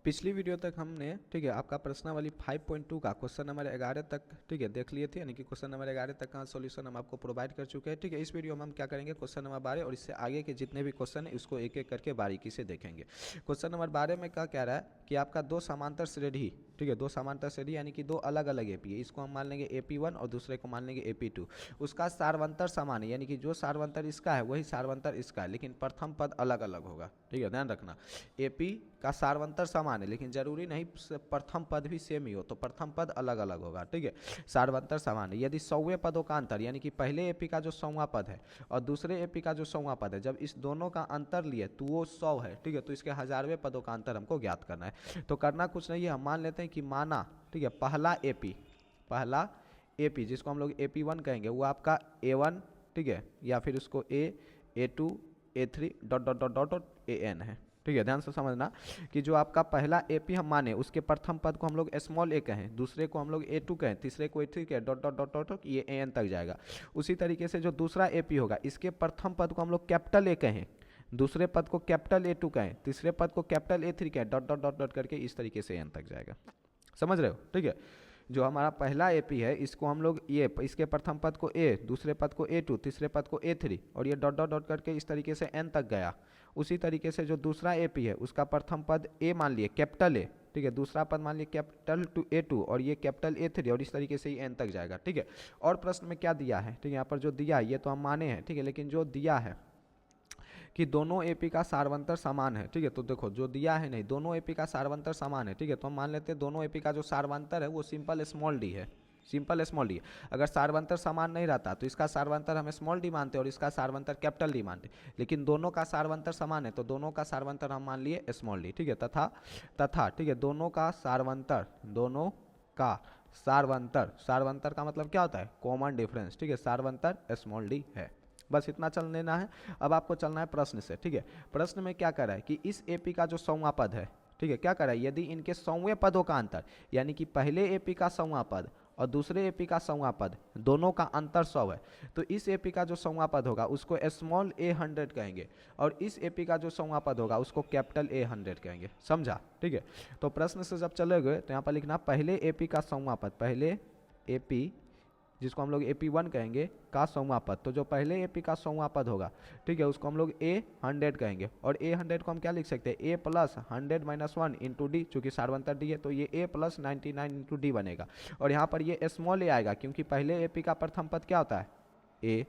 पिछली वीडियो तक हमने ठीक है आपका प्रश्नावली 5.2 का क्वेश्चन नंबर 11 तक ठीक है देख लिए थे, यानी कि क्वेश्चन नंबर 11 तक का सॉल्यूशन हम आपको प्रोवाइड कर चुके हैं। ठीक है, इस वीडियो में हम क्या करेंगे, क्वेश्चन नंबर 12 और इससे आगे के जितने भी क्वेश्चन है उसको एक एक करके बारीकी से देखेंगे। क्वेश्चन नंबर 12 में क्या कह रहा है कि आपका दो समांतर श्रेणी, ठीक है, दो समांतर श्रेणी यानी कि दो अलग अलग एपी है, इसको हम मान लेंगे AP1 और दूसरे को मान लेंगे AP2। उसका सारवंतर समान है, यानी कि जो सारवंतर इसका है वही सारवंतर इसका है, लेकिन प्रथम पद अलग अलग होगा। ठीक है, ध्यान रखना, एपी का सारवंतर समान है लेकिन जरूरी नहीं प्रथम पद भी सेम ही हो, तो प्रथम पद अलग अलग होगा। ठीक है, सारवंतर समान है। यदि 100वें पदों का अंतर, यानी कि पहले एपी का जो 100वां पद है और दूसरे एपी का जो 100वां पद है, जब इस दोनों का अंतर लिए तो वो 100 है। ठीक है, तो इसके 1000वें पदों का अंतर हमको ज्ञात करना है। तो करना कुछ नहीं है, हम मान लेते हैं कि माना, ठीक है, पहला एपी जिसको हम लोग AP1 कहेंगे वो आपका A1, ठीक है, या फिर उसको A2 A3 dot dot dot dot dot AN है। ठीक है, ध्यान से समझना कि जो आपका पहला एपी हम माने उसके प्रथम पद को हम लोग स्मॉल ए कहें, दूसरे को हम लोग A2 कहें, तीसरे को A3 कहें, dot dot dot dot dot ये AN तक जाएगा। उसी तरीके से जो दूसरा एपी होगा इसके प्रथम पद को हम लोग कैपिटल ए कहें, दूसरे पद को कैपिटल A2 कहें, तीसरे पद को कैपिटल A3 कहें, डॉट डॉट डॉट डॉट करके इस तरीके से AN तक जाएगा। समझ रहे हो? ठीक है, जो हमारा पहला एपी है इसको हम लोग ये इसके प्रथम पद को A, दूसरे पद को A2, तीसरे पद को A3 और ये डॉट डॉट डॉट करके इस तरीके से N तक गया। उसी तरीके से जो दूसरा एपी है उसका प्रथम पद A मान लिए कैपिटल A, ठीक है, दूसरा पद मान लिए कैपिटल A2 और ये कैपिटल A3 और इस तरीके से ही N तक जाएगा। ठीक है, और प्रश्न में क्या दिया है, ठीक है, यहाँ पर जो दिया है ये तो हम माने हैं, ठीक है, लेकिन जो दिया है कि दोनों एपी का सारवंतर समान है, ठीक है, तो देखो जो दिया है नहीं, दोनों एपी का सारवंतर समान है। ठीक है, तो हम मान लेते हैं दोनों एपी का जो सारवंतर है वो सिंपल स्मॉल डी है, सिंपल स्मॉल डी। अगर सारवंतर समान नहीं रहता तो इसका सारवंतर हम स्मॉल डी मानते और इसका सारवंतर कैपिटल डी मानते, लेकिन दोनों का सारवंतर समान है तो दोनों का सारवंतर हम मान लिए स्मॉल डी। ठीक है, तथा ठीक है, दोनों का सारवंतर, सारवंतर का मतलब क्या होता है, कॉमन डिफरेंस। ठीक है, सारवंतर स्मॉल डी है। बस इतना चल लेना है। अब आपको चलना है प्रश्न से। ठीक है, प्रश्न में क्या कर रहा है कि इस एपी का जो 100वां पद है, ठीक है, क्या कर रहा है, यदि इनके 100वें पदों का अंतर, यानी कि पहले एपी का 100वां पद और दूसरे एपी का 100वां पद दोनों का अंतर 100 है, तो इस एपी का जो 100वां पद होगा उसको स्मॉल A100 कहेंगे और इस एपी का जो 100वां पद होगा उसको कैपिटल A100 कहेंगे। समझा? ठीक है, तो प्रश्न से जब चलोगे तो यहाँ पर लिखना पहले एपी का 100वां पद, पहले एपी जिसको हम लोग AP1 कहेंगे का 100वां पद, तो जो पहले एपी का 100वां पद होगा, ठीक है, उसको हम लोग A100 कहेंगे और A100 को हम क्या लिख सकते हैं, A plus 100 minus 1 into D, चूंकि सारवंतर डी है तो ये A प्लस 99 इंटू डी बनेगा। और यहाँ पर ये स्मॉल ए आएगा क्योंकि पहले एपी का प्रथम पद क्या होता है,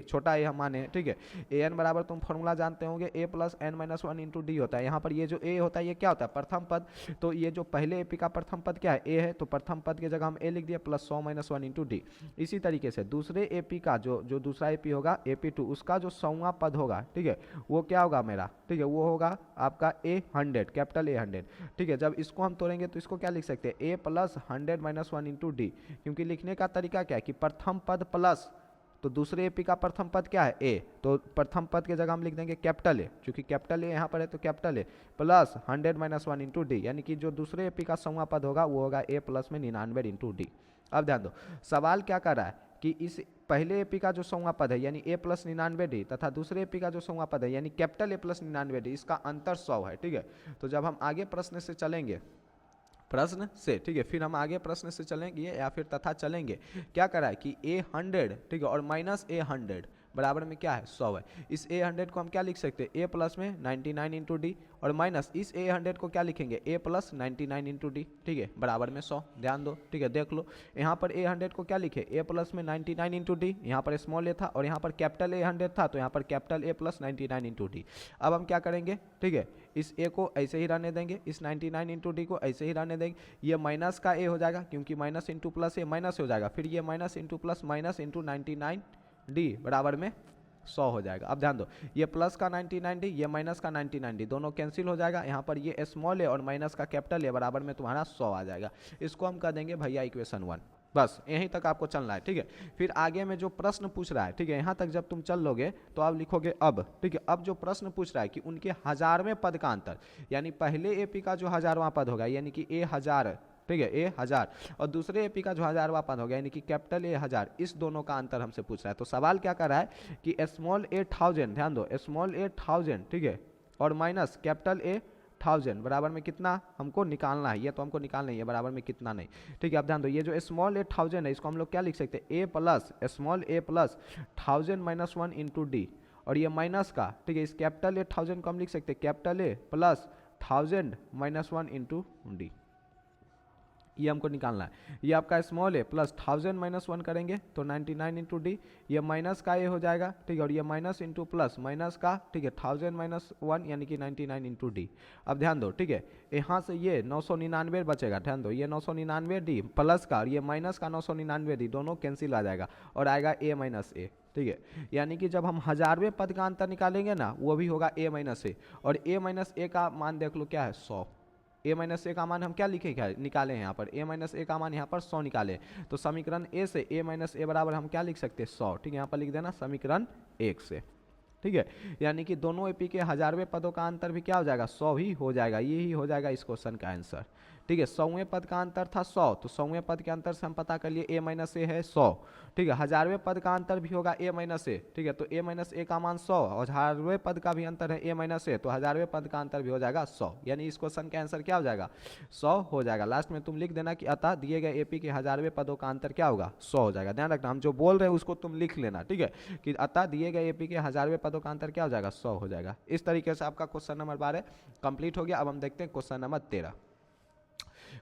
छोटा ए हम माने। ठीक है, AN बराबर तुम फॉर्मूला जानते होंगे A plus N minus 1 into D होता है। यहाँ पर ये जो A होता है ये क्या होता है, प्रथम पद, तो ये जो पहले एपी का प्रथम पद क्या है, A है, तो प्रथम पद की जगह हम A लिख दिया प्लस 100 माइनस 1 इंटू डी। इसी तरीके से दूसरे एपी का जो दूसरा एपी होगा AP2, उसका जो 100वां पद होगा, ठीक है, वो क्या होगा मेरा, ठीक है, वो होगा आपका A100, कैपिटल A100। ठीक है, जब इसको हम तोड़ेंगे तो इसको क्या लिख सकते हैं, A plus 100 minus 1 into D, क्योंकि लिखने का तरीका क्या है कि प्रथम पद प्लस, तो दूसरे एपी का प्रथम पद क्या है, A, तो प्रथम पद की जगह हम लिख देंगे कैपिटल A, क्योंकि कैपिटल A यहाँ पर है तो capital A plus 100 minus 1 into D, यानी कि जो दूसरे एपी का 100वां पद होगा वो होगा A प्लस में 99 इंटू डी। अब ध्यान दो, सवाल क्या कर रहा है कि इस पहले एपी का जो 100वां पद है यानी A प्लस 99 डी तथा दूसरे एपी का जो 100वां पद है यानी कैपिटल A प्लस 99 डी, इसका अंतर 100 है। ठीक है, तो जब हम आगे प्रश्न से चलेंगे, प्रश्न से, ठीक है, फिर हम आगे प्रश्न से चलेंगे या फिर तथा चलेंगे, क्या करा है कि A100, ठीक है, और माइनस A100 बराबर में क्या है, 100 है। इस A100 को हम क्या लिख सकते हैं, A प्लस में 99 इंटू डी और माइनस इस A100 को क्या लिखेंगे, A प्लस 99 इंटू डी, ठीक है, बराबर में 100। ध्यान दो, ठीक है, देख लो यहाँ पर A100 को क्या लिखे, A प्लस में 99 इंटू डी, यहाँ पर स्मॉल ए था और यहाँ पर कैपिटल A100 था तो यहाँ पर capital A plus 99 into D. अब हम क्या करेंगे, ठीक है, इस A को ऐसे ही रहने देंगे, इस 99 इंटू डी को ऐसे ही रहने देंगे, ये माइनस का A हो जाएगा क्योंकि माइनस इंटू प्लस ए माइनस हो जाएगा, फिर ये minus into plus minus into 99 D बराबर में 100 हो जाएगा। अब ध्यान दो, ये प्लस का 99 डी, ये माइनस का 99 डी, दोनों कैंसिल हो जाएगा, यहाँ पर ये स्मॉल ए और माइनस का कैपिटल ए बराबर में तुम्हारा 100 आ जाएगा। इसको हम कह देंगे भैया इक्वेशन 1। बस यहीं तक आपको चलना है। ठीक है, फिर आगे में जो प्रश्न पूछ रहा है, ठीक है, यहाँ तक जब तुम चल लोगे तो आप लिखोगे अब, ठीक है, अब जो प्रश्न पूछ रहा है कि उनके 1000वें पद का अंतर, यानी पहले एपी का जो 1000वां पद होगा यानी कि A1000, ठीक है, A1000 और दूसरे एपी का जो 1000वां पद होगा यानी कि कैपिटल A1000, इस दोनों का अंतर हमसे पूछ रहा है। तो सवाल क्या कर रहा है कि स्मॉल A1000, ध्यान दो, स्मॉल A1000, ठीक है, और माइनस कैपिटल A 1000 बराबर में कितना हमको निकालना है, ये तो हमको निकालना ही है, बराबर में कितना नहीं। ठीक है, अब ध्यान दो, ये जो स्मॉल a 1000 है इसको हम लोग क्या लिख सकते हैं, a plus small a plus 1000 minus 1 into D, और ये माइनस का, ठीक है, इस कैपिटल ए 1000 को हम लिख सकते हैं capital A plus 1000 minus 1 into D, ये हमको निकालना है। ये आपका स्मॉल है प्लस 1000 माइनस 1 करेंगे तो 99 इंटू डी, ये माइनस का ये हो जाएगा, ठीक है, और ये माइनस इंटू प्लस माइनस का, ठीक है, 1000 माइनस 1 यानी कि 99 इंटू डी। अब ध्यान दो, ठीक है, यहाँ से ये 999 बचेगा, ध्यान दो, ये 999 डी प्लस का और ये माइनस का 999 डी दोनों कैंसिल आ जाएगा और आएगा a माइनस ए। ठीक है, यानी कि जब हम हजारवें पद का अंतर निकालेंगे ना वो भी होगा a माइनस ए, और a माइनस ए का मान देख लो क्या है 100। a माइनस ए का मान हम क्या लिखे क्या निकाले हैं यहाँ पर, a माइनस ए का मान यहाँ पर 100 निकाले, तो समीकरण ए से a माइनस ए बराबर हम क्या लिख सकते हैं 100। ठीक है, यहाँ पर लिख देना समीकरण 1 से। ठीक है, यानी कि दोनों एपी के हजारवें पदों का अंतर भी क्या हो जाएगा 100 ही हो जाएगा, ये ही हो जाएगा इस क्वेश्चन का आंसर। ठीक है, 100वें पद का अंतर था 100, तो 100वें पद के अंतर से हम पता कर लिए a माइनस ए है 100। ठीक है, हजारवें पद का अंतर भी होगा a माइनस ए, ठीक है, तो a माइनस ए का मान 100 और हजारवें पद का भी अंतर है a माइनस ए, तो हजारवें पद का अंतर भी हो जाएगा 100, यानी इस क्वेश्चन का आंसर क्या हो जाएगा 100 हो जाएगा। लास्ट में तुम लिख देना कि अतः दिए गए एपी के हजारवें पदों का अंतर क्या होगा 100 हो जाएगा। ध्यान रखना, हम जो बोल रहे हैं उसको तुम लिख लेना, ठीक है, कि अतः दिए गए एपी के हजारवें पदों का अंतर क्या हो जाएगा 100 हो जाएगा। इस तरीके से आपका क्वेश्चन नंबर 12 कंप्लीट हो गया। अब हम देखते हैं क्वेश्चन नंबर 13।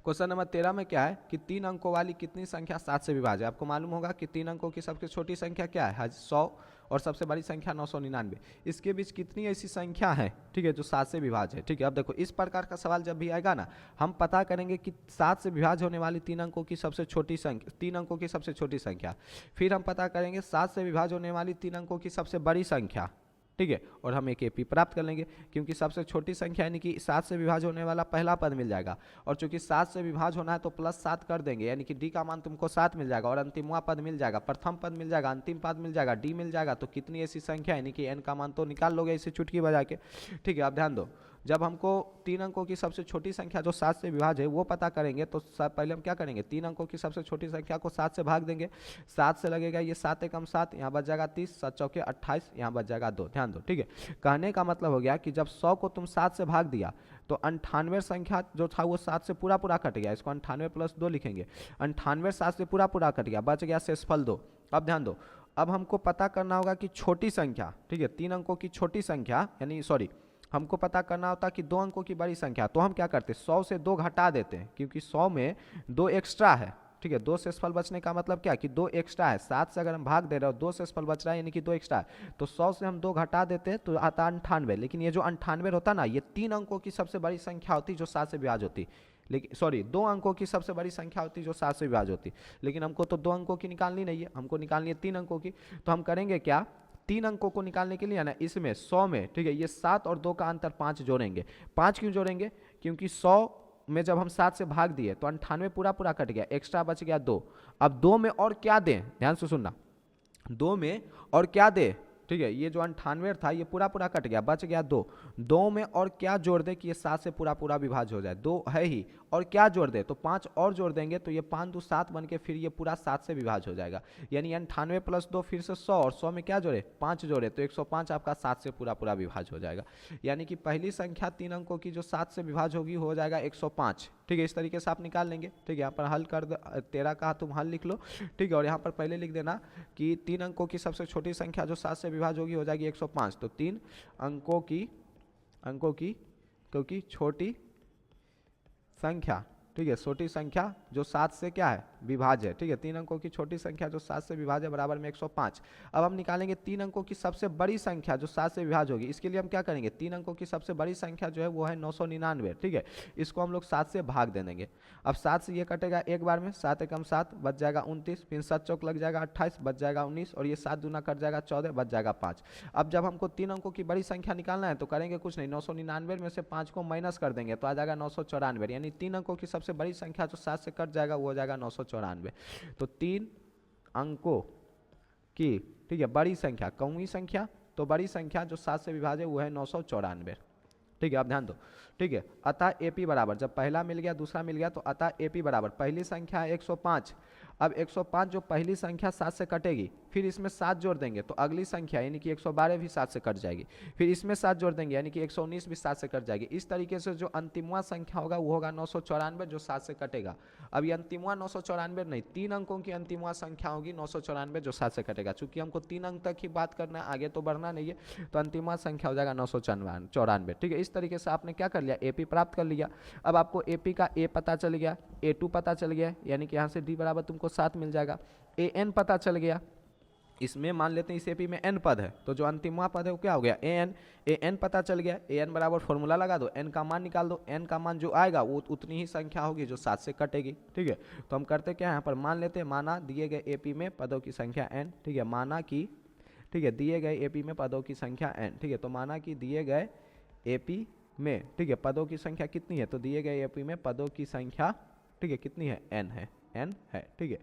क्वेश्चन नंबर 13 में क्या है कि 3 अंकों वाली कितनी संख्या 7 से विभाज्य है। आपको मालूम होगा कि 3 अंकों की सबसे छोटी संख्या क्या है 100 और सबसे बड़ी संख्या 999। इसके बीच कितनी ऐसी संख्या है, ठीक है, जो 7 से विभाज्य है। ठीक है, अब देखो इस प्रकार का सवाल जब भी आएगा ना, हम पता करेंगे कि 7 से विभाज्य होने वाली 3 अंकों की सबसे छोटी संख्या, 3 अंकों की सबसे छोटी संख्या, फिर हम पता करेंगे 7 से विभाज्य होने वाली 3 अंकों की सबसे बड़ी संख्या। ठीक है, और हम एक एपी प्राप्त कर लेंगे, क्योंकि सबसे छोटी संख्या यानी कि 7 से विभाज्य होने वाला पहला पद मिल जाएगा, और चूंकि 7 से विभाज्य होना है तो प्लस 7 कर देंगे, यानी कि डी का मान तुमको 7 मिल जाएगा, और अंतिमवा पद मिल जाएगा, प्रथम पद मिल जाएगा, अंतिम पद मिल जाएगा, डी मिल जाएगा। तो कितनी ऐसी संख्या यानी कि एन का मान तो निकाल लोगे इसे चुटकी बजा के। ठीक है, अब ध्यान दो, जब हमको 3 अंकों की सबसे छोटी संख्या जो 7 से विभाज्य है वो पता करेंगे, तो पहले हम क्या करेंगे 3 अंकों की सबसे छोटी संख्या को 7 से भाग देंगे। 7 से लगेगा ये 7 एकम 7, यहाँ बच जाएगा 30, 7 चौके 28, यहाँ बच जाएगा 2। ध्यान दो, ठीक है, कहने का मतलब हो गया कि जब 100 को तुम 7 से भाग दिया तो 98 संख्या जो था वो 7 से पूरा पूरा कट गया, इसको 98 प्लस 2 लिखेंगे, 98 7 से पूरा पूरा कट गया, बच गया शेषफल 2। अब ध्यान दो, अब हमको पता करना होगा कि छोटी संख्या, ठीक है, 3 अंकों की छोटी संख्या, यानी सॉरी हमको पता करना होता कि 2 अंकों की बड़ी संख्या, तो हम क्या करते 100 से 2 घटा देते हैं, क्योंकि 100 में 2 एक्स्ट्रा है। ठीक है, 2 शेषफल बचने का मतलब क्या कि 2 एक्स्ट्रा है, 7 से अगर हम भाग दे रहे हो 2 शेषफल बच रहा है यानी कि 2 एक्स्ट्रा है, तो 100 से हम 2 घटा देते हैं तो आता 98। लेकिन ये जो 98 होता ना, ये 3 अंकों की सबसे बड़ी संख्या होती जो 7 से विभाज्य होती, लेकिन सॉरी 2 अंकों की सबसे बड़ी संख्या होती जो 7 से विभाज्य होती, लेकिन हमको तो 2 अंकों की निकालनी नहीं है, हमको निकालनी है 3 अंकों की। तो हम करेंगे क्या, 3 अंकों को निकालने के लिए ना इसमें 100 में, ठीक है, ये 7 और 2 का अंतर 5 जोड़ेंगे। 5 क्यों जोड़ेंगे, क्योंकि 100 में जब हम 7 से भाग दिए तो 98 पूरा पूरा कट गया, एक्स्ट्रा बच गया 2। अब 2 में और क्या दें, ध्यान से सुनना, 2 में और क्या दे, ठीक है, ये जो 98 था ये पूरा पूरा कट गया, बच गया 2। 2 में और क्या जोड़ दे कि ये 7 से पूरा पूरा विभाज्य हो जाए, 2 है ही, और क्या जोड़ दे तो 5 और जोड़ देंगे, तो ये 5 2 7 बन के फिर ये पूरा 7 से विभाज्य हो जाएगा, यानी 98 प्लस 2 फिर से 100, और 100 में क्या जोड़े 5 जोड़े, तो 105 आपका 7 से पूरा पूरा विभाज्य हो जाएगा। यानी कि पहली संख्या 3 अंकों की जो 7 से विभाज्य होगी हो जाएगा 105। ठीक है, इस तरीके से आप निकाल लेंगे। ठीक है, यहाँ पर हल कर 13 का तुम हल लिख लो। ठीक है, और यहाँ पर पहले लिख देना कि 3 अंकों की सबसे छोटी संख्या जो 7 से विभाज्य होगी हो जाएगी 105। तो 3 अंकों की क्योंकि छोटी संख्या, ठीक है, छोटी संख्या जो 7 से क्या है विभाज्य है। ठीक है, 3 अंकों की छोटी संख्या जो 7 से विभाज्य है बराबर में 105। अब हम निकालेंगे 3 अंकों की सबसे बड़ी संख्या जो 7 से विभाज्य होगी। इसके लिए हम क्या करेंगे, 3 अंकों की सबसे बड़ी संख्या जो है वो है 999। ठीक है, इसको हम लोग 7 से भाग दे देंगे। अब 7 से ये कटेगा एक बार में, 7 एकम 7 बच जाएगा 29, फिर 7 चौक लग जाएगा 28 बच जाएगा 19, और ये 7 दूना कट जाएगा 14 बच जाएगा 5। अब जब हमको 3 अंकों की बड़ी संख्या निकालना है तो करेंगे कुछ नहीं, 999 में से 5 को माइनस कर देंगे तो आ जाएगा 994, यानी 3 अंकों की सबसे बड़ी संख्या जो 7 से कट जाएगा वो हो जाएगा 994। तो 3 अंकों की, ठीक है, बड़ी संख्या, कौवी संख्या, तो बड़ी संख्या जो 7 से विभाज्य वो है 994। ठीक है, अब ध्यान दो, ठीक है। अतः AP बराबर, जब पहला मिल गया दूसरा मिल गया तो अतः AP बराबर पहली संख्या है 105। अब 105 जो पहली संख्या 7 से कटेगी, फिर इसमें 7 जोड़ देंगे तो अगली संख्या यानी कि 112 भी 7 से कट जाएगी, फिर इसमें 7 जोड़ देंगे यानी कि 119 भी 7 से कट जाएगी। इस तरीके से जो अंतिमवा संख्या होगा वो होगा 994 जो 7 से कटेगा। अब ये अंतिमवा 994 नहीं, 3 अंकों की अंतिमवा संख्या होगी 994 जो 7 से कटेगा। चूंकि हमको 3 अंक तक ही बात करना है, आगे तो बढ़ना नहीं है, तो अंतिमवा संख्या हो जाएगा 994। ठीक है, इस तरीके से आपने क्या कर लिया, AP प्राप्त कर लिया। अब आपको AP का A पता चल गया, A2 पता चल गया, यानी कि यहाँ से D बराबर तुमको 7 मिल जाएगा। AN पता चल गया, इसमें मान लेते हैं इस AP में n पद है, तो जो अंतिमवा पद है वो क्या हो गया AN पता चल गया। AN बराबर फॉर्मूला लगा दो, n का मान निकाल दो, n का मान जो आएगा वो उतनी ही संख्या होगी जो 7 से कटेगी। ठीक है, तो हम करते क्या, यहाँ पर मान लेते हैं, माना दिए गए AP में पदों की संख्या n। ठीक है, माना कि, ठीक है, दिए गए AP में पदों की संख्या n। ठीक है, तो माना कि दिए गए AP में, ठीक है, पदों की संख्या कितनी है, तो दिए गए AP में पदों की संख्या, ठीक है, कितनी है, n है, n है। ठीक है,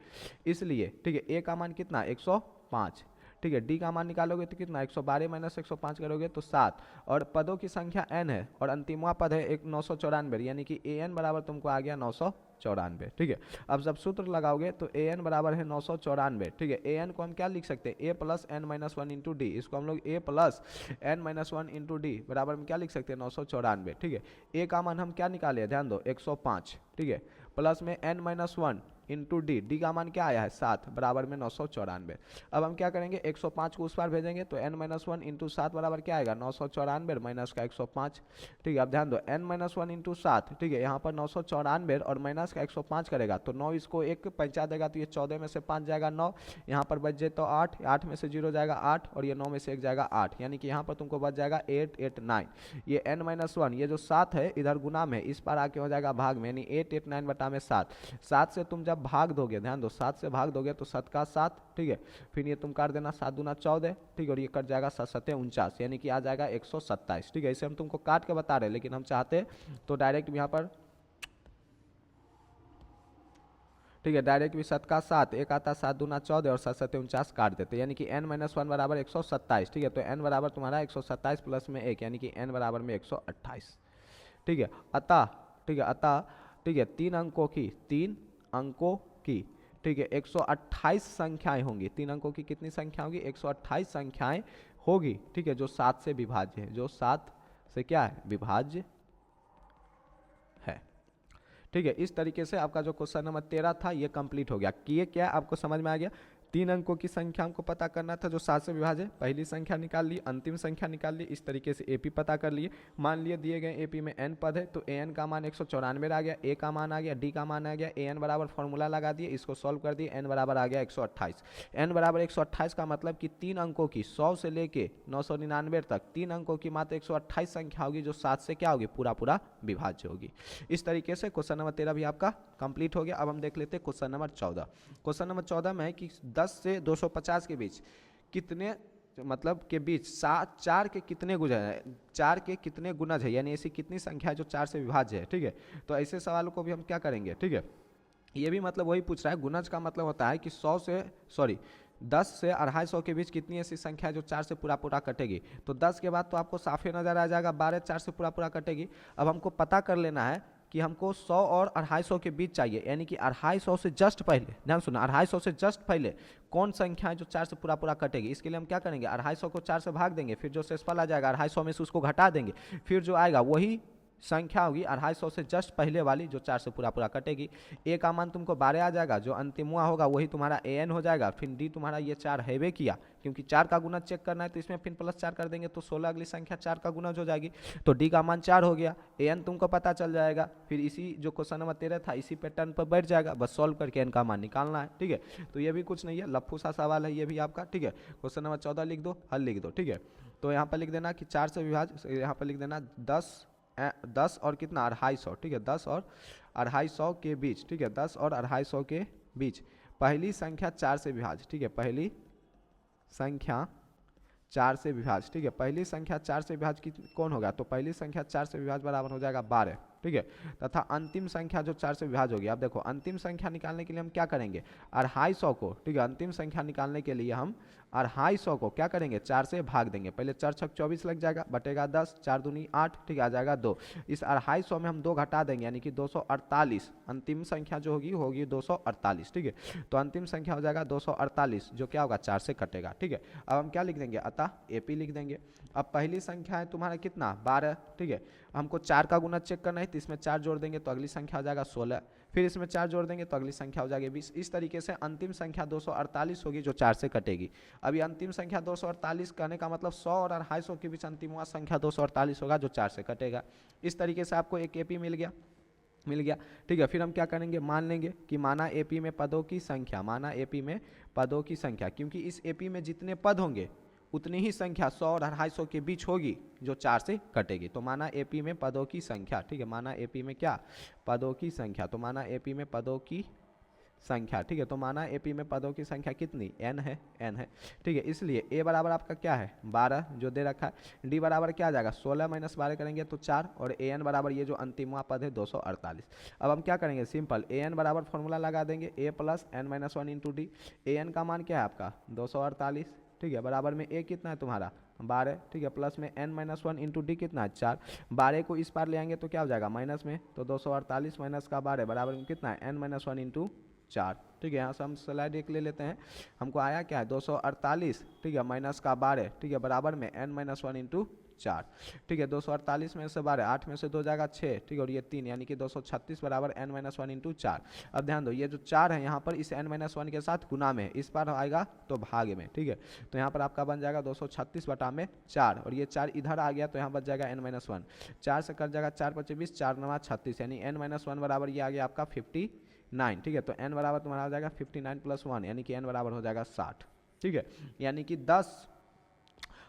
इसलिए, ठीक है, A का मान कितना 105। ठीक है, D का मान निकालोगे तो कितना 112 माइनस 105 करोगे तो 7, और पदों की संख्या n है और अंतिमवा पद है एक 994, यानी कि AN बराबर तुमको आ गया 994। ठीक है, अब जब सूत्र लगाओगे तो AN बराबर है 994। ठीक है, AN को हम क्या लिख सकते हैं, A plus n minus 1 into D, इसको हम लोग A plus n minus 1 into D बराबर में क्या लिख सकते हैं 994। ठीक है, A का मान हम क्या निकाले, ध्यान दो 105। ठीक है, प्लस में n माइनस 1 इंटू डी का मान क्या आया है 7 बराबर में 994। अब हम क्या करेंगे, 105 को उस पार भेजेंगे तो n माइनस 1 इंटू 7 बराबर क्या आएगा 994 माइनस का 105। ठीक है, अब ध्यान दो n माइनस 1 इंटू 7, ठीक है, यहाँ पर 994 और माइनस का 105 करेगा तो 9 इसको 1 पंचा देगा तो ये 14 में से 5 जाएगा 9, यहाँ पर बच जाए तो 8, 8 में से 0 जाएगा 8 और ये 9 में से 1 जाएगा 8, यानी कि यहाँ पर तुमको बच जाएगा 889। ये n माइनस 1 ये जो 7 है इधर गुना में, इस पर आके हो जाएगा भाग में, यानी 889 बटा में 7। 7 से तुम जब भाग दोगे, ध्यान दो 7 से भाग दोगे तो 7 का 7। ठीक है, फिर ये तुम कर देना 7 दूना 14। ठीक है, और ये कट जाएगा 7 7 49, यानी कि आ जाएगा 127। ठीक है, इसे हम तुमको काट के बता रहे हैं, लेकिन हम चाहते तो डायरेक्ट यहाँ पर, ठीक है, डायरेक्ट भी 7 का 7, एक आता 7 दूना 14 और 7 7 49 काट देते, यानी कि n माइनस 1 बराबर 127। ठीक है, तो n बराबर तुम्हारा 127 प्लस में 1, यानी कि n बराबर में 128। ठीक है, अतः, ठीक है, अतः, ठीक है, 3 अंकों की, ठीक है, 128 संख्याएं होंगी। 3 अंकों की कितनी संख्या होगी, 128 संख्याएं होगी। ठीक है, जो 7 से विभाज्य है, जो 7 से क्या है, विभाज्य है। ठीक है, इस तरीके से आपका जो क्वेश्चन नंबर 13 था ये कंप्लीट हो गया। किए क्या, आपको समझ में आ गया, 3 अंकों की संख्या हमको पता करना था जो 7 से विभाज्य है, पहली संख्या निकाल ली, अंतिम संख्या निकाल ली, इस तरीके से AP पता कर लिए। मान लिए दिए गए AP में n पद है तो AN का मान 194 आ गया, A का मान आ गया, D का मान आ गया, AN बराबर फॉर्मूला लगा दिए, इसको सॉल्व कर दिए, n बराबर आ गया 128। n बराबर 128 का मतलब कि 3 अंकों की 100 से लेके 999 तक 3 अंकों की मात्र 128 संख्या होगी जो 7 से क्या होगी, पूरा विभाज्य होगी। इस तरीके से क्वेश्चन नंबर 13 भी आपका कंप्लीट हो गया। अब हम देख लेते हैं क्वेश्चन नंबर 14। क्वेश्चन नंबर 14 में है कि 10 से 250 के बीच कितने, मतलब के बीच 4 के कितने गुणज है, 4 के कितने गुणज है, यानी ऐसी कितनी संख्या है जो 4 से विभाज्य है। ठीक है, तो ऐसे सवालों को भी हम क्या करेंगे। ठीक है, ये भी मतलब वही पूछ रहा है, गुणज का मतलब होता है कि 10 से 250 के बीच कितनी ऐसी संख्या है जो 4 से पूरा कटेगी। तो 10 के बाद तो आपको साफे नजर आ जाएगा 12 4 से पूरा कटेगी। अब हमको पता कर लेना है कि हमको 100 और 250 के बीच चाहिए, यानी कि 250 से जस्ट पहले, ध्यान सुना, 250 से जस्ट पहले कौन संख्या है जो 4 से पूरा कटेगी। इसके लिए हम क्या करेंगे, 250 को 4 से भाग देंगे, फिर जो शेषफल आ जाएगा 250 में से उसको घटा देंगे, फिर जो आएगा वही संख्या होगी 250 से जस्ट पहले वाली जो 4 से पूरा कटेगी। A का मान तुमको 12 आ जाएगा, जो अंतिमवा होगा वही तुम्हारा AN हो जाएगा। फिर D तुम्हारा ये 4 हैवे किया, क्योंकि 4 का गुना चेक करना है तो इसमें फिर प्लस 4 कर देंगे तो 16 अगली संख्या 4 का गुना हो जाएगी, तो D का मान 4 हो गया। AN तुमको पता चल जाएगा, फिर इसी जो क्वेश्चन नंबर 13 था इसी पैटर्न पर बैठ जाएगा, बस सॉल्व करके N का मान निकालना है। ठीक है, तो ये भी कुछ नहीं है, लफ्फू सा सवाल है ये भी आपका। ठीक है, क्वेश्चन नंबर 14 लिख दो, हल लिख दो। ठीक है, तो यहाँ पर लिख देना कि 4 से विभाज्य, यहाँ पर लिख देना 10 और कितना 250। ठीक है, 10 और 250 के बीच, ठीक है, 10 और 250 के बीच पहली संख्या 4 से विभाज्य। ठीक है, पहली संख्या 4 से विभाज्य। ठीक है, पहली संख्या 4 से विभाज्य कौन होगा, तो पहली संख्या 4 से विभाज्य बराबर हो जाएगा 12। ठीक है, तथा अंतिम संख्या जो 4 से विभाज्य होगी। अब देखो अंतिम संख्या निकालने के लिए हम क्या करेंगे, 250 को, ठीक है, अंतिम संख्या निकालने के लिए हम 250 को क्या करेंगे, 4 से भाग देंगे। पहले 4 छक 24 लग जाएगा, बटेगा 10, 4 दूनी 8, ठीक है, आ जाएगा 2। इस 250 में हम 2 घटा देंगे यानी कि 248, अंतिम संख्या जो होगी 248, ठीक है। तो अंतिम संख्या हो जाएगा 248 जो क्या होगा 4 से कटेगा, ठीक है। अब हम क्या लिख देंगे, अतः AP लिख देंगे। अब पहली संख्या है तुम्हारा कितना 12, ठीक है, हमको 4 का गुना चेक करना है तो इसमें 4 जोड़ देंगे तो अगली संख्या हो जाएगा 16, फिर इसमें 4 जोड़ देंगे तो अगली संख्या हो जाएगी 20। इस तरीके से अंतिम संख्या 248 होगी जो 4 से कटेगी। अभी अंतिम संख्या 248 कहने का मतलब 100 और 250 के बीच अंतिम संख्या 248 होगा जो 4 से कटेगा। इस तरीके से आपको एक AP मिल गया, ठीक है। फिर हम क्या करेंगे, मान लेंगे कि माना AP में पदों की संख्या, माना AP में पदों की संख्या, क्योंकि इस AP में जितने पद होंगे उतनी ही संख्या 100 और 250 के बीच होगी जो 4 से कटेगी। तो माना AP में पदों की संख्या, ठीक है, माना AP में क्या पदों की संख्या, तो माना AP में पदों की संख्या, ठीक है, तो माना AP में पदों की संख्या कितनी n है, ठीक है। इसलिए A बराबर आपका क्या है 12 जो दे रखा है, D बराबर क्या आ जाएगा 16 माइनस 12 करेंगे तो 4, और AN बराबर ये जो अंतिम पद है 248। अब हम क्या करेंगे, सिंपल AN बराबर फॉर्मूला लगा देंगे A plus n minus 1 into D. AN का मान क्या है आपका 248, ठीक है, बराबर में A कितना है तुम्हारा 12, ठीक है, प्लस में n माइनस 1 इंटू डी कितना है 4। 12 को इस पार ले आएंगे तो क्या हो जाएगा माइनस में, तो 248 माइनस का 12 बराबर में कितना है n माइनस 1 इंटू 4, ठीक है। यहाँ से हम स्लाइड एक ले लेते हैं, हमको आया क्या है 248, ठीक है, माइनस का 12, ठीक है, बराबर में n माइनस 1 इंटू 4, ठीक है। 248 में से 12, 8 में से 2 जाएगा 6, ठीक है, और ये 3 यानी कि 236 बराबर n माइनस 1 इंटू 4। अब ध्यान दो ये जो 4 है यहाँ पर इस n माइनस 1 के साथ गुना में, इस पर आएगा तो भाग में, ठीक है। तो यहाँ पर आपका बन जाएगा 236 बटा में 4, और ये 4 इधर आ गया तो यहाँ बच जाएगा n माइनस 1, 4 से कट जाएगा 4 × 20, 4 × 9 = 36, यानी n माइनस 1 बराबर ये आ गया आपका 59, ठीक है। तो n बराबर तुम्हारा हो जाएगा 59 प्लस 1 यानी कि n बराबर हो जाएगा 60, ठीक है। यानी कि 10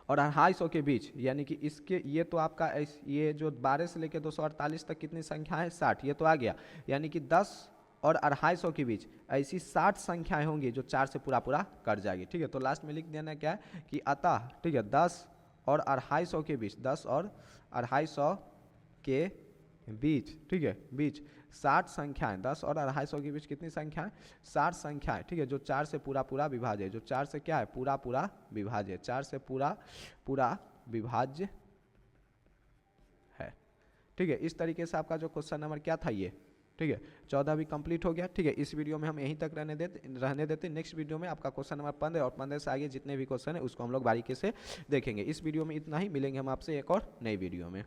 और 250 के बीच, यानी कि इसके ये तो आपका ये जो 12 से लेकर 248 तक कितनी संख्या है 60, ये तो आ गया, यानी कि 10 और 250 के बीच ऐसी 60 संख्याएं होंगी जो 4 से पूरा कट जाएगी, ठीक है। तो लास्ट में लिख देना क्या है कि अतः, ठीक है, 10 और 250 के बीच, 10 और 250 के बीच, ठीक है, बीच 60 संख्याएं, 10 और 250 के बीच कितनी संख्याएं 60 संख्याएं, ठीक है, जो 4 से पूरा विभाज्य, जो 4 से क्या है पूरा विभाज्य, 4 से पूरा विभाज्य है, ठीक है। इस तरीके से आपका जो क्वेश्चन नंबर क्या था ये, ठीक है, 14 भी कंप्लीट हो गया, ठीक है। इस वीडियो में हम यहीं तक रहने देते। नेक्स्ट वीडियो में आपका क्वेश्चन नंबर 15 और 15 से आगे जितने भी क्वेश्चन है उसको हम लोग बारीकी से देखेंगे। इस वीडियो में इतना ही, मिलेंगे हम आपसे एक और नई वीडियो में।